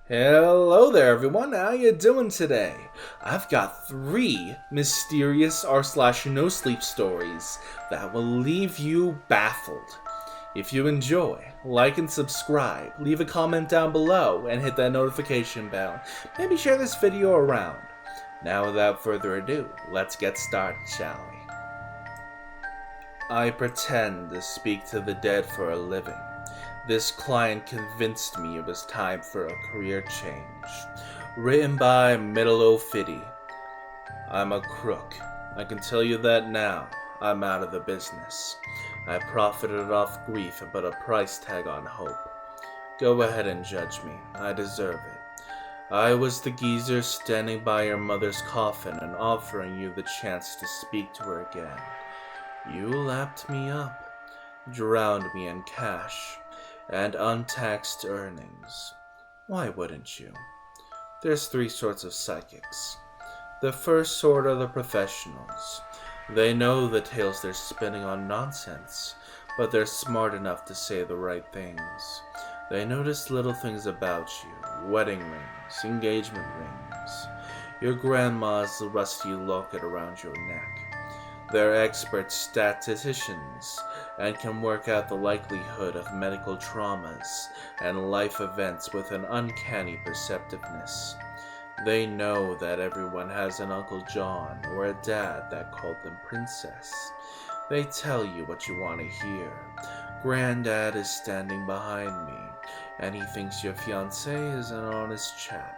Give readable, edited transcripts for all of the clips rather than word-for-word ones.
Hello there everyone, how you doing today? I've got 3 mysterious r/no-sleep stories that will leave you baffled. If you enjoy, like and subscribe, leave a comment down below, and hit that notification bell. Maybe share this video around. Now without further ado, let's get started, shall we? I pretend to speak to the dead for a living. This client convinced me it was time for a career change. Written by Middle O'Fitty. I'm a crook. I can tell you that now. I'm out of the business. I profited off grief and put a price tag on hope. Go ahead and judge me. I deserve it. I was the geezer standing by your mother's coffin and offering you the chance to speak to her again. You lapped me up, drowned me in cash and untaxed earnings. Why wouldn't you? There's 3 sorts of psychics. The first sort are the professionals. They know the tales they're spinning on nonsense, but they're smart enough to say the right things. They notice little things about you: wedding rings, engagement rings, your grandma's rusty locket around your neck. They're expert statisticians and can work out the likelihood of medical traumas and life events with an uncanny perceptiveness. They know that everyone has an Uncle John or a dad that called them Princess. They tell you what you want to hear. Granddad is standing behind me, and he thinks your fiancé is an honest chap.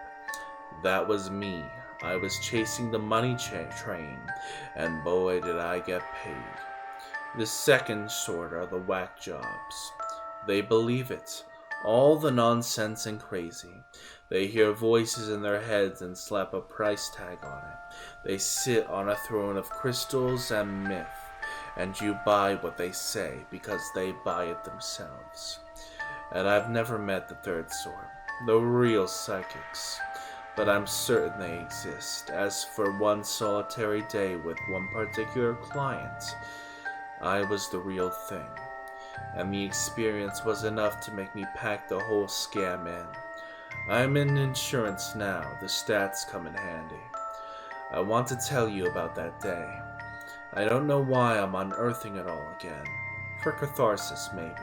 That was me. I was chasing the money train, and boy did I get paid. The second sort are the whack jobs. They believe it, all the nonsense and crazy. They hear voices in their heads and slap a price tag on it. They sit on a throne of crystals and myth, and you buy what they say because they buy it themselves. And I've never met the third sort, the real psychics. But I'm certain they exist. As for one solitary day with one particular client, I was the real thing, and the experience was enough to make me pack the whole scam in. I'm in insurance now, the stats come in handy. I want to tell you about that day. I don't know why I'm unearthing it all again. For catharsis, maybe.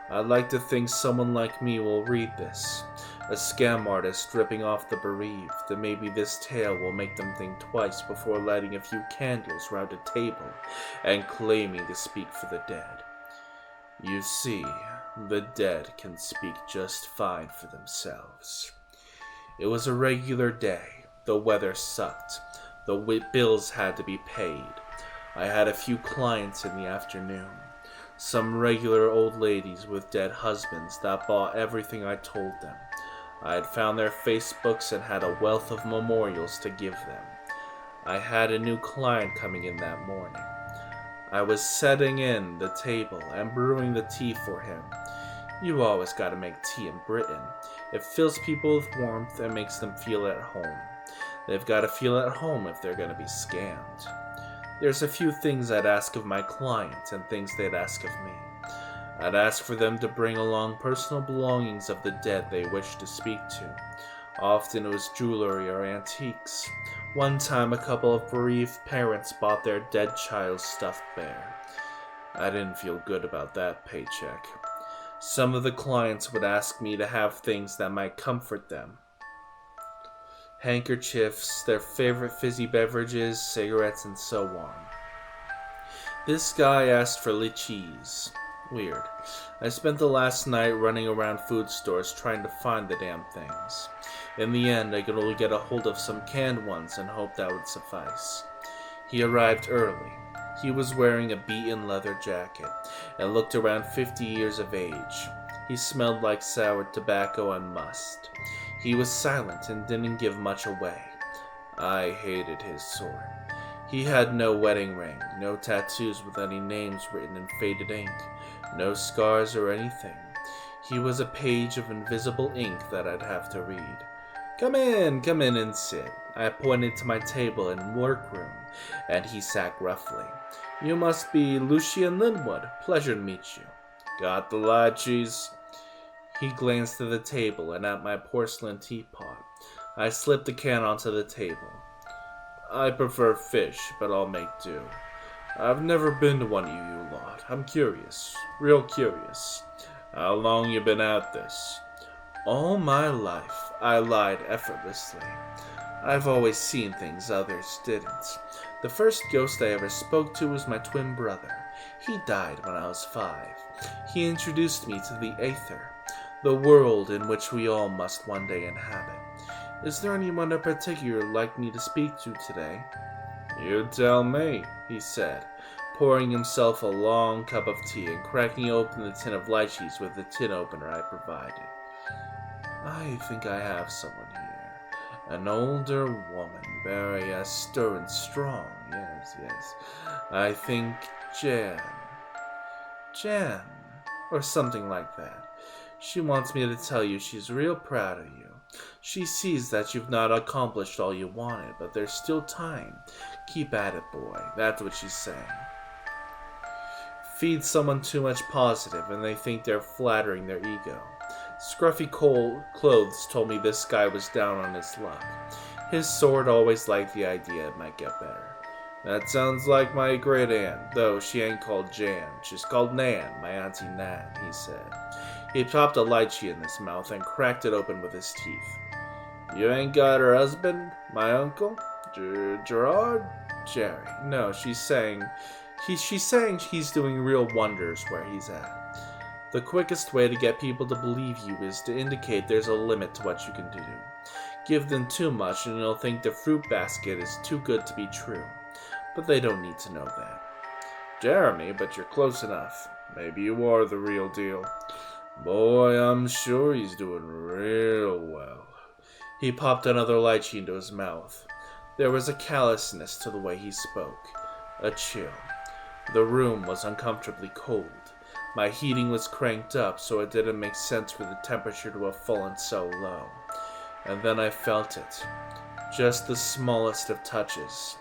I'd like to think someone like me will read this. A scam artist ripping off the bereaved, and maybe this tale will make them think twice before lighting a few candles round a table and claiming to speak for the dead. You see, the dead can speak just fine for themselves. It was a regular day. The weather sucked. The bills had to be paid. I had a few clients in the afternoon. Some regular old ladies with dead husbands that bought everything I told them. I had found their Facebooks and had a wealth of memorials to give them. I had a new client coming in that morning. I was setting in the table and brewing the tea for him. You always gotta make tea in Britain. It fills people with warmth and makes them feel at home. They've gotta feel at home if they're gonna be scammed. There's a few things I'd ask of my clients and things they'd ask of me. I'd ask for them to bring along personal belongings of the dead they wish to speak to. Often it was jewelry or antiques. One time a couple of bereaved parents bought their dead child's stuffed bear. I didn't feel good about that paycheck. Some of the clients would ask me to have things that might comfort them. Handkerchiefs, their favorite fizzy beverages, cigarettes, and so on. This guy asked for lychees. Weird. I spent the last night running around food stores trying to find the damn things. In the end, I could only get a hold of some canned ones and hoped that would suffice. He arrived early. He was wearing a beaten leather jacket and looked around 50 years of age. He smelled like sour tobacco and must. He was silent and didn't give much away. I hated his sort. He had no wedding ring, no tattoos with any names written in faded ink, no scars or anything. He was a page of invisible ink that I'd have to read. Come in and sit." I pointed to my table in workroom, and he sat gruffly. "You must be Lucian Linwood. Pleasure to meet you." "Got the lychees?" He glanced at the table and at my porcelain teapot. I slipped the can onto the table. I prefer fish, but I'll make do. I've never been to one of you lot. I'm curious. Real curious. How long you been at this? All my life, I lied effortlessly. I've always seen things others didn't. The first ghost I ever spoke to was my twin brother. He died when I was 5. He introduced me to the Aether, the world in which we all must one day inhabit. Is there anyone in particular you'd like me to speak to today? You tell me, he said, pouring himself a long cup of tea and cracking open the tin of lychees with the tin opener I provided. I think I have someone here. An older woman, very stir and strong. Yes. I think Jan, or something like that. She wants me to tell you she's real proud of you. She sees that you've not accomplished all you wanted, but there's still time. Keep at it, boy. That's what she's saying. Feed someone too much positive, and they think they're flattering their ego. Scruffy clothes told me this guy was down on his luck. His sword always liked the idea it might get better. That sounds like my great aunt, though she ain't called Jan. She's called Nan, my auntie Nan, he said. He popped a lychee in his mouth and cracked it open with his teeth. You ain't got her husband, my uncle? Gerard? Jerry. No, she's saying he's doing real wonders where he's at. The quickest way to get people to believe you is to indicate there's a limit to what you can do. Give them too much and they'll think the fruit basket is too good to be true. But they don't need to know that. Jeremy, but you're close enough. Maybe you are the real deal. Boy, I'm sure he's doing real well. He popped another lychee into his mouth. There was a callousness to the way he spoke. A chill. The room was uncomfortably cold. My heating was cranked up, so it didn't make sense for the temperature to have fallen so low. And then I felt it. Just the smallest of touches.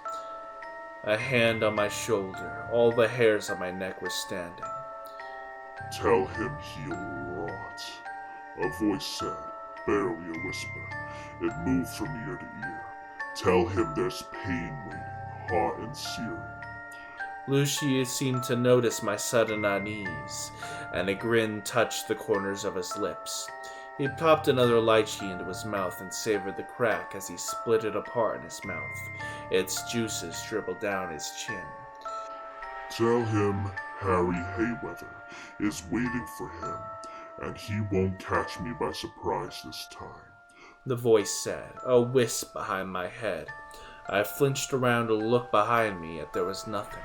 A hand on my shoulder. All the hairs on my neck were standing. Tell him he'll rot. A voice said, barely a whisper. It moved from ear to ear. Tell him there's pain waiting, hot and searing. Lucia seemed to notice my sudden unease, and a grin touched the corners of his lips. He popped another lychee into his mouth and savored the crack as he split it apart in his mouth. Its juices dribbled down his chin. Tell him Harry Hayweather is waiting for him, and he won't catch me by surprise this time. The voice said, a wisp behind my head. I flinched around to look behind me, yet there was nothing.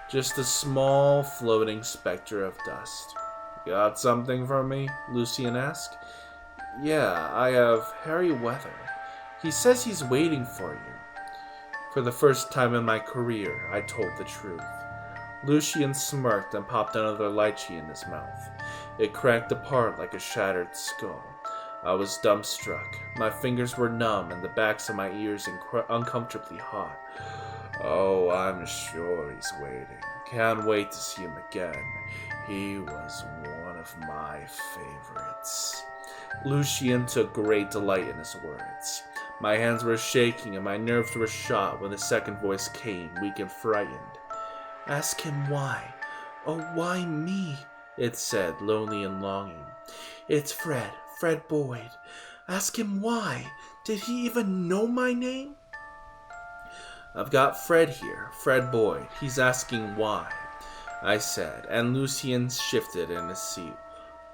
Just a small, floating specter of dust. Got something for me? Lucian asked. Yeah, I have Harry Weather. He says he's waiting for you. For the first time in my career, I told the truth. Lucian smirked and popped another lychee in his mouth. It cracked apart like a shattered skull. I was dumbstruck. My fingers were numb and the backs of my ears uncomfortably hot. Oh, I'm sure he's waiting. Can't wait to see him again. He was one of my favorites. Lucian took great delight in his words. My hands were shaking and my nerves were shot when the second voice came, weak and frightened. Ask him why. Oh, why me? It said, lonely and longing. It's Fred Boyd. Ask him why. Did he even know my name? I've got Fred here, Fred Boyd. He's asking why, I said, and Lucian shifted in his seat.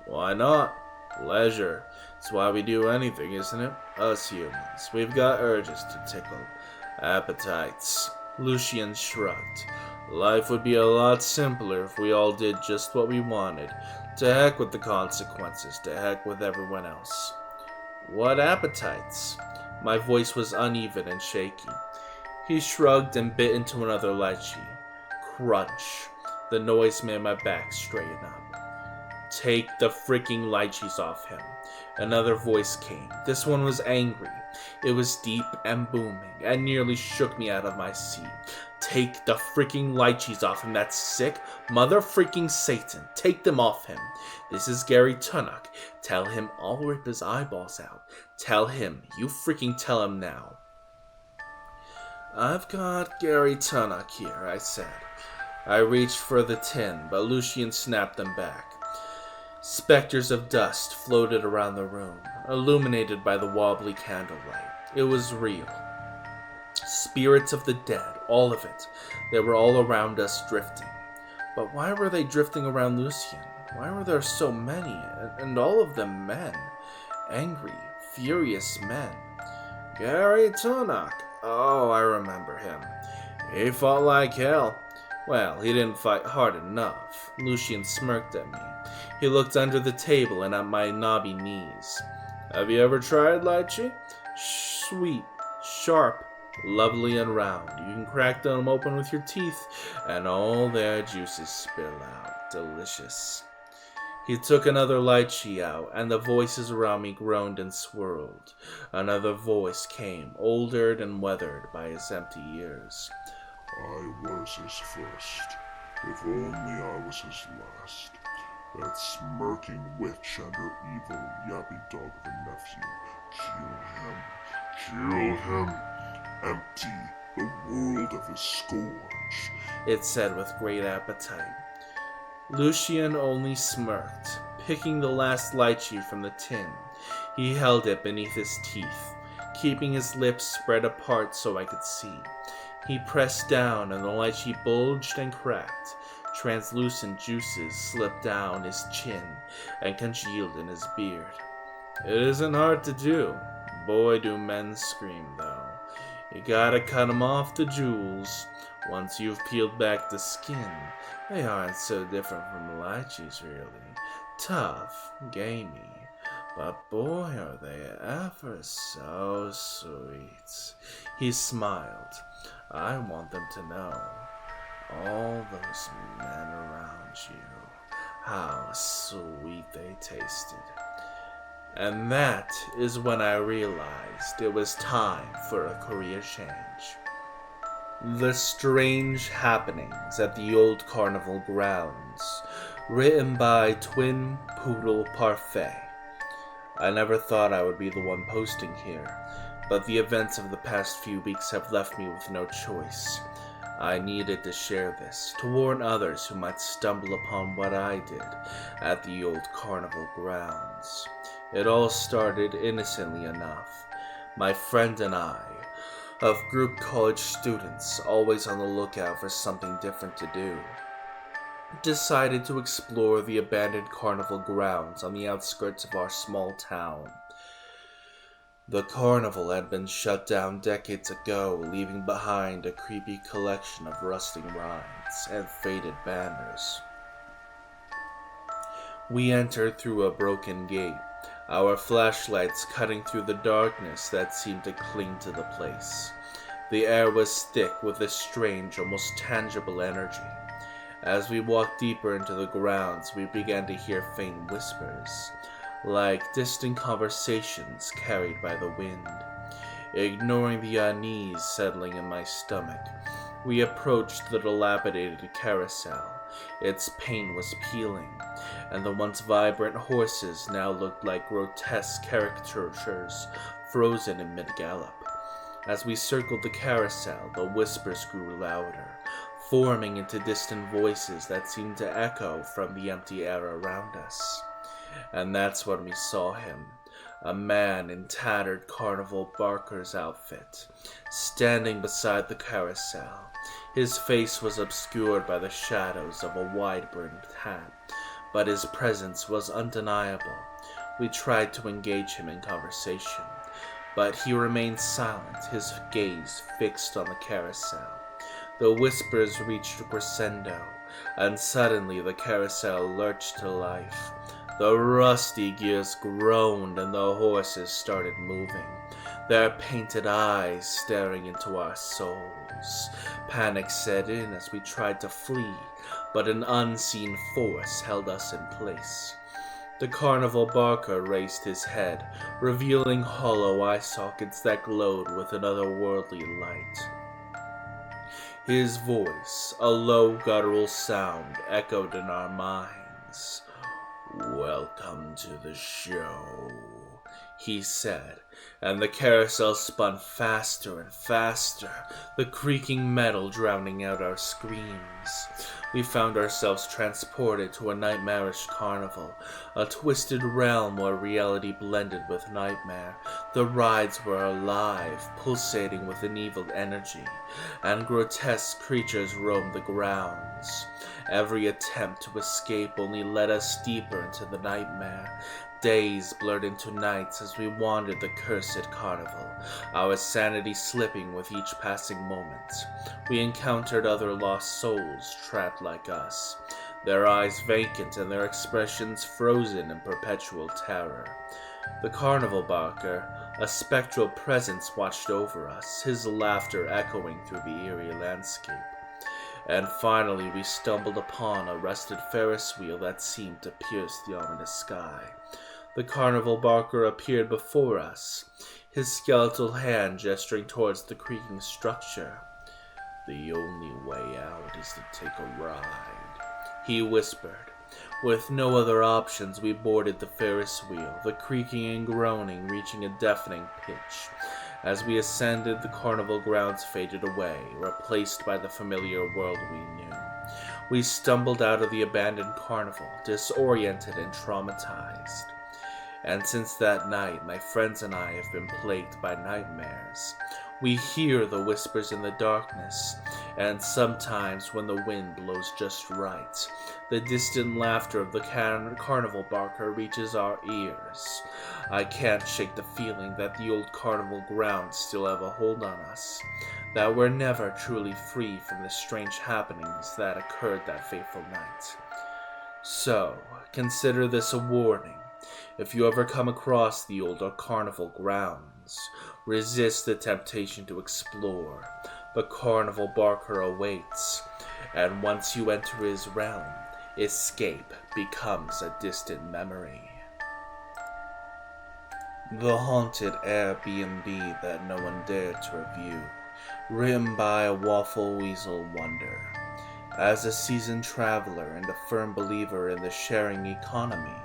Why not? Pleasure. It's why we do anything, isn't it? Us humans. We've got urges to tickle. Appetites. Lucian shrugged. Life would be a lot simpler if we all did just what we wanted. To heck with the consequences. To heck with everyone else. What appetites? My voice was uneven and shaky. He shrugged and bit into another lychee. Crunch. The noise made my back straighten up. Take the freaking lychees off him. Another voice came. This one was angry. It was deep and booming, and nearly shook me out of my seat. Take the freaking lychees off him, that's sick. Mother freaking Satan, take them off him. This is Gary Tunnock. Tell him I'll rip his eyeballs out. Tell him, you freaking tell him now. I've got Gary Tunnock here, I said. I reached for the tin, but Lucian snapped them back. Specters of dust floated around the room, illuminated by the wobbly candlelight. It was real. Spirits of the dead, all of it. They were all around us drifting. But why were they drifting around Lucian? Why were there so many, and all of them men? Angry, furious men. Gary Tunnock. Oh, I remember him. He fought like hell. Well, he didn't fight hard enough. Lucian smirked at me. He looked under the table and at my knobby knees. Have you ever tried lychee? Sweet, sharp, lovely and round. You can crack them open with your teeth, and all their juices spill out. Delicious. He took another lychee out, and the voices around me groaned and swirled. Another voice came, older and weathered by his empty years. I was his first, if only I was his last. That smirking witch and her evil yappy dog of a nephew. Kill him, empty the world of his scourge, it said with great appetite. Lucian only smirked, picking the last lychee from the tin. He held it beneath his teeth, keeping his lips spread apart so I could see. He pressed down and the lychee bulged and cracked. Translucent juices slipped down his chin and congealed in his beard. It isn't hard to do. Boy, do men scream, though. You gotta cut 'em off the jewels. Once you've peeled back the skin, they aren't so different from lychees, really. Tough, gamey, but boy, are they ever so sweet. He smiled. I want them to know, all those men around you, how sweet they tasted. And that is when I realized it was time for a career change. The Strange Happenings at the Old Carnival Grounds, written by Twin Poodle Parfait. I never thought I would be the one posting here, but the events of the past few weeks have left me with no choice. I needed to share this, to warn others who might stumble upon what I did at the Old Carnival Grounds. It all started innocently enough. My friend and I, of group college students always on the lookout for something different to do, decided to explore the abandoned carnival grounds on the outskirts of our small town. The carnival had been shut down decades ago, leaving behind a creepy collection of rusting rides and faded banners. We entered through a broken gate, our flashlights cutting through the darkness that seemed to cling to the place. The air was thick with a strange, almost tangible energy. As we walked deeper into the grounds, we began to hear faint whispers, like distant conversations carried by the wind. Ignoring the unease settling in my stomach, we approached the dilapidated carousel. Its paint was peeling, and the once vibrant horses now looked like grotesque caricatures frozen in mid-gallop. As we circled the carousel, the whispers grew louder, forming into distant voices that seemed to echo from the empty air around us. And that's when we saw him, a man in tattered carnival barker's outfit, standing beside the carousel. His face was obscured by the shadows of a wide-brimmed hat, but his presence was undeniable. We tried to engage him in conversation, but he remained silent, his gaze fixed on the carousel. The whispers reached a crescendo, and suddenly the carousel lurched to life. The rusty gears groaned and the horses started moving, their painted eyes staring into our souls. Panic set in as we tried to flee, but an unseen force held us in place. The carnival barker raised his head, revealing hollow eye sockets that glowed with an otherworldly light. His voice, a low guttural sound, echoed in our minds. "Welcome to the show," he said, and the carousel spun faster and faster, the creaking metal drowning out our screams. We found ourselves transported to a nightmarish carnival, a twisted realm where reality blended with nightmare. The rides were alive, pulsating with an evil energy, and grotesque creatures roamed the grounds. Every attempt to escape only led us deeper into the nightmare. Days blurred into nights as we wandered the cursed carnival, our sanity slipping with each passing moment. We encountered other lost souls trapped like us, their eyes vacant and their expressions frozen in perpetual terror. The carnival barker, a spectral presence, watched over us, his laughter echoing through the eerie landscape. And finally we stumbled upon a rusted Ferris wheel that seemed to pierce the ominous sky. The carnival barker appeared before us, his skeletal hand gesturing towards the creaking structure. "The only way out is to take a ride," he whispered. With no other options, we boarded the Ferris wheel, the creaking and groaning reaching a deafening pitch. As we ascended, the carnival grounds faded away, replaced by the familiar world we knew. We stumbled out of the abandoned carnival, disoriented and traumatized. And since that night, my friends and I have been plagued by nightmares. We hear the whispers in the darkness, and sometimes when the wind blows just right, the distant laughter of the carnival barker reaches our ears. I can't shake the feeling that the old carnival grounds still have a hold on us, that we're never truly free from the strange happenings that occurred that fateful night. So, consider this a warning. If you ever come across the older carnival grounds, resist the temptation to explore. The carnival barker awaits, and once you enter his realm, escape becomes a distant memory. The Haunted Airbnb That No One Dared to Review, written by Waffle Weasel Wonder. As a seasoned traveler and a firm believer in the sharing economy,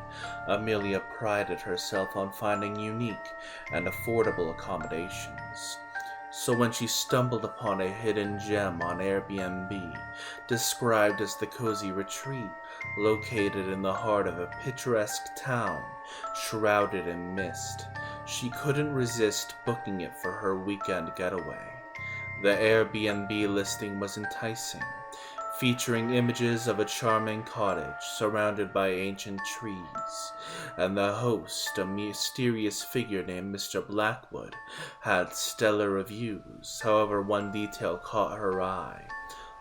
Amelia prided herself on finding unique and affordable accommodations. So when she stumbled upon a hidden gem on Airbnb, described as the Cozy Retreat, located in the heart of a picturesque town shrouded in mist, she couldn't resist booking it for her weekend getaway. The Airbnb listing was enticing, featuring images of a charming cottage surrounded by ancient trees, and the host, a mysterious figure named Mr. Blackwood, had stellar reviews. However, one detail caught her eye: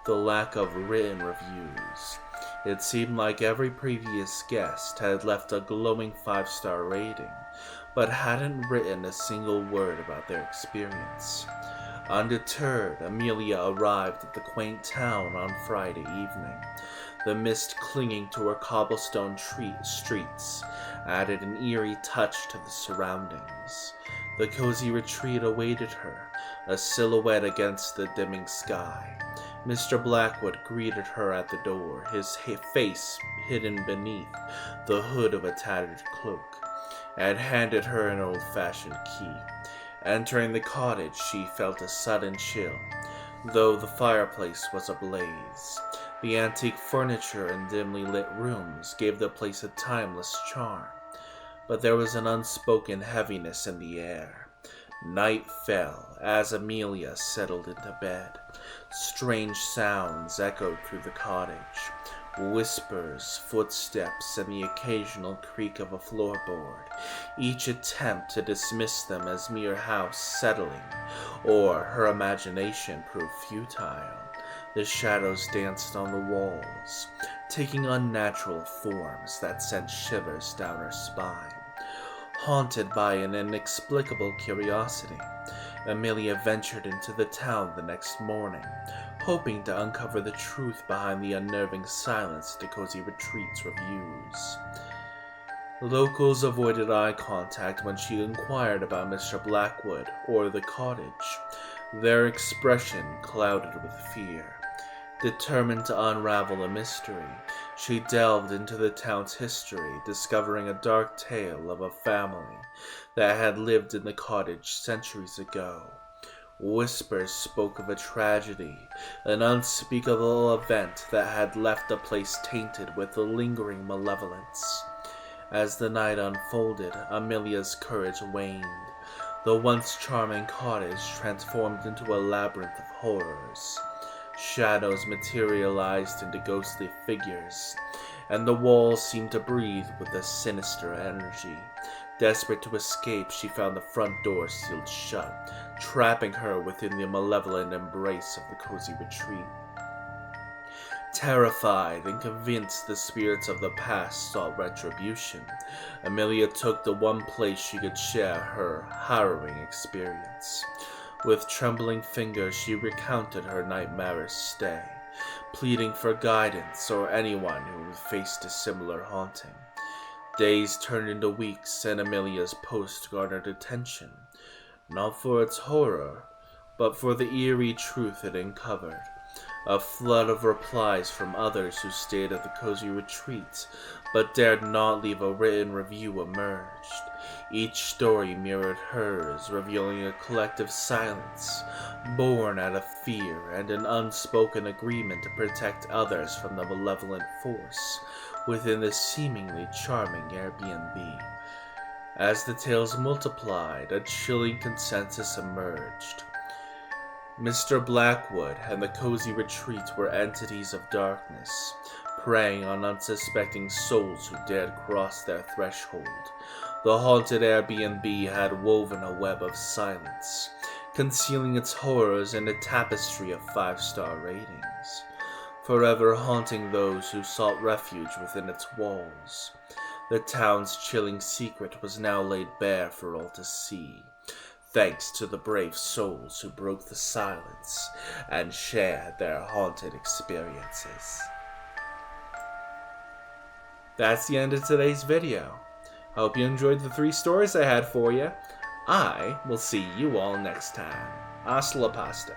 the lack of written reviews. It seemed like every previous guest had left a glowing 5-star rating, but hadn't written a single word about their experience. Undeterred, Amelia arrived at the quaint town on Friday evening. The mist clinging to her cobblestone streets added an eerie touch to the surroundings. The cozy retreat awaited her, a silhouette against the dimming sky. Mr. Blackwood greeted her at the door, his face hidden beneath the hood of a tattered cloak, and handed her an old-fashioned key. Entering the cottage, she felt a sudden chill, though the fireplace was ablaze. The antique furniture and dimly lit rooms gave the place a timeless charm, but there was an unspoken heaviness in the air. Night fell as Amelia settled into bed. Strange sounds echoed through the cottage. Whispers, footsteps, and the occasional creak of a floorboard, each attempt to dismiss them as mere house settling, or her imagination proved futile. The shadows danced on the walls, taking unnatural forms that sent shivers down her spine. Haunted by an inexplicable curiosity, Amelia ventured into the town the next morning, hoping to uncover the truth behind the unnerving silence to Cozy Retreat's reviews. Locals avoided eye contact when she inquired about Mr. Blackwood or the cottage, their expression clouded with fear. Determined to unravel the mystery, she delved into the town's history, discovering a dark tale of a family that had lived in the cottage centuries ago. Whispers spoke of a tragedy, an unspeakable event that had left the place tainted with a lingering malevolence. As the night unfolded, Amelia's courage waned. The once charming cottage transformed into a labyrinth of horrors. Shadows materialized into ghostly figures, and the walls seemed to breathe with a sinister energy. Desperate to escape, she found the front door sealed shut, trapping her within the malevolent embrace of the cozy retreat. Terrified and convinced the spirits of the past sought retribution, Amelia took the one place she could share her harrowing experience. With trembling fingers, she recounted her nightmarish stay, pleading for guidance or anyone who faced a similar haunting. Days turned into weeks, and Amelia's post garnered attention, not for its horror, but for the eerie truth it uncovered. A flood of replies from others who stayed at the cozy retreat, but dared not leave a written review emerged. Each story mirrored hers, revealing a collective silence, born out of fear and an unspoken agreement to protect others from the malevolent force within the seemingly charming Airbnb. As the tales multiplied, a chilling consensus emerged. Mr. Blackwood and the cozy retreat were entities of darkness, preying on unsuspecting souls who dared cross their threshold. The haunted Airbnb had woven a web of silence, concealing its horrors in a tapestry of 5-star ratings, forever haunting those who sought refuge within its walls. The town's chilling secret was now laid bare for all to see, thanks to the brave souls who broke the silence and shared their haunted experiences. That's the end of today's video. I hope you enjoyed the 3 stories I had for you. I will see you all next time. Hasta la pasta.